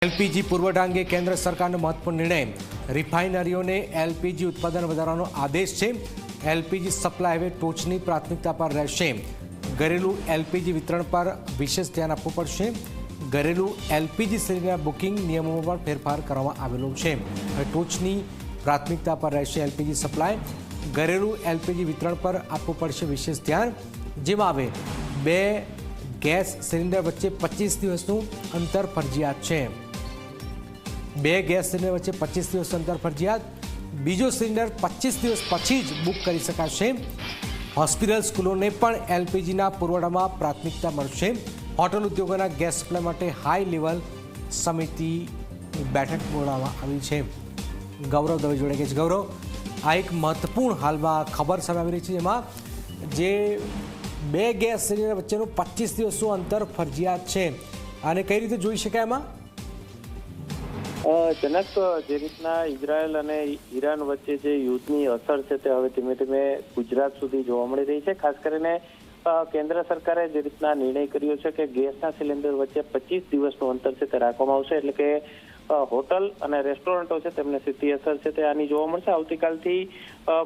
LPG પુરવઠા અંગે કેન્દ્ર સરકારનો મહત્વપૂર્ણ નિર્ણય। રિફાઇનરીઓને એલપીજી ઉત્પાદન વધારવાનો આદેશ છે। એલપીજી સપ્લાય હવે ટોચની પ્રાથમિકતા પર રહેશે। ઘરેલું એલપીજી વિતરણ પર વિશેષ ધ્યાન આપવું પડશે। ઘરેલું એલપીજી સિલિન્ડર બુકિંગ નિયમોમાં પણ ફેરફાર કરવામાં આવેલો છે। હવે ટોચની પ્રાથમિકતા પર રહેશે એલપીજી સપ્લાય। ઘરેલું એલપીજી વિતરણ પર આપવું પડશે વિશેષ ધ્યાન, જેમાં હવે બે ગેસ સિલિન્ડર વચ્ચે 25 દિવસનું અંતર ફરજિયાત છે। બે ગેસ સિલિન્ડર વચ્ચે 25 દિવસ અંતર ફરજિયાત। બીજો સિલિન્ડર 25 દિવસ પછી જ બુક કરી શકાશે। હોસ્પિટલ સ્કૂલોને પણ એલપીજીના પુરવઠામાં પ્રાથમિકતા મળશે। હોટલ ઉદ્યોગોના ગેસ સપ્લાય માટે હાઈ લેવલ સમિતિની બેઠક બોલાવવામાં આવી છે। ગૌરવ દવે જોડે કે છે। ગૌરવ, આ એક મહત્વપૂર્ણ હાલમાં ખબર સામે આવી રહી છે, જેમાં જે બે ગેસ સિલિન્ડર વચ્ચેનું 25 દિવસનું અંતર ફરજિયાત છે, અને કઈ રીતે જોઈ શકાય એમાં? જનક, જે રીતના ઇઝરાયલ અને ઈરાન વચ્ચે જે યુદ્ધની અસર છે તે હવે ધીમે ધીમે ગુજરાત સુધી જોવા મળી રહી છે। ખાસ કરીને કેન્દ્ર સરકારે જે રીતના નિર્ણય કર્યો છે કે ગેસના સિલિન્ડર વચ્ચે 25 દિવસનું અંતર છે તે રાખવામાં આવશે, એટલે કે હોટલ અને રેસ્ટોરન્ટો છે તેમને સીધી અસર છે તે આની જોવા મળશે। આવતીકાલથી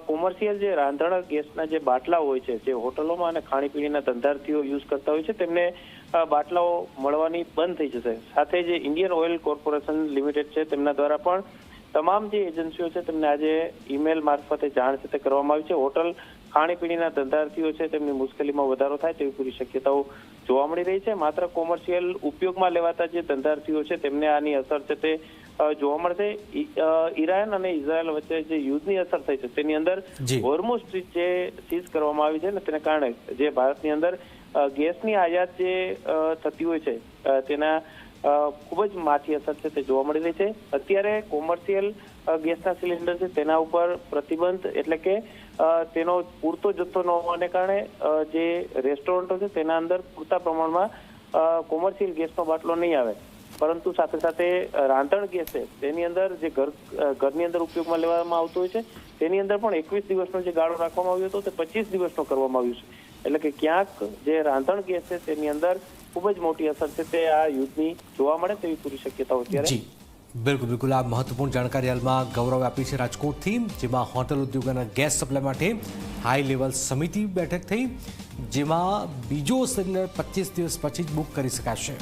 કોમર્શિયલ જે રાંધણ ગેસના જે બાટલાઓ હોય છે, જે હોટલોમાં અને ખાણીપીણીના ધંધાર્થીઓ યુઝ કરતા હોય છે, તેમને બાટલાઓ મળવાની બંધ થઈ જશે। સાથે જે ઇન્ડિયન ઓઇલ કોર્પોરેશન લિમિટેડ છે તેમના દ્વારા પણ તમામ જે એજન્સીઓ છે તેમને આજે ઈમેલ મારફતે જાણ છે તે કરવામાં આવી છે। હોટલ ખાણીપીણીના ધંધાર્થીઓ છે તેમની મુશ્કેલીમાં વધારો થાય તેવી પૂરી શક્યતાઓ જોવા મળી રહી છે। માત્ર કોમર્શિયલ ઉપયોગમાં લેવાતા જે ધંધાર્થીઓ છે તેમને આની અસર છે તે જોવા મળશે। ઈરાન અને ઇઝરાયલ વચ્ચે જે યુદ્ધની અસર થઈ છે તેની અંદર હોર્મુઝ સ્ટ્રીટ જે સીઝ કરવામાં આવી છે ને, તેને કારણે જે ભારતની અંદર ગેસની આયાત જે થતી હોય છે તેના ખૂબ જ માઠી અસર છે તે જોવા મળી રહી છે। અત્યારે કોમર્શિયલ ગેસના સિલિન્ડર છે તેના ઉપર પ્રતિબંધ, એટલે કે તેનો પૂરતો જથ્થો ન હોવાને કારણે જે રેસ્ટોરન્ટો છે તેના અંદર પૂરતા પ્રમાણમાં કોમર્શિયલ ગેસનો બાટલો નહીં આવે, પરંતુ સાથે સાથે રાંધણ ગેસ છે તેની અંદર જે ઘરની અંદર ઉપયોગમાં લેવામાં આવતો હોય છે તેની અંદર પણ 21 દિવસનો જે ગાળો રાખવામાં આવ્યો હતો તે 25 દિવસનો કરવામાં આવ્યો છે। એટલે કે ક્યાંક જે રાંધણ ગેસ છે તેની અંદર ખૂબ જ મોટી અસર છે તે આ યુદ્ધની જોવા મળે તેવી પૂરી શક્યતાઓ અત્યારે। બિલકુલ બિલકુલ, આ મહત્વપૂર્ણ જાણકારી હાલમાં ગૌરવ આપી છે રાજકોટથી, જેમાં હોટલ ઉદ્યોગ અને ગેસ સપ્લાય માટે હાઈ લેવલ સમિતિ બેઠક થઈ, જેમાં બીજો સિલિન્ડર 25 દિવસ પછી જ બુક કરી શકાશે।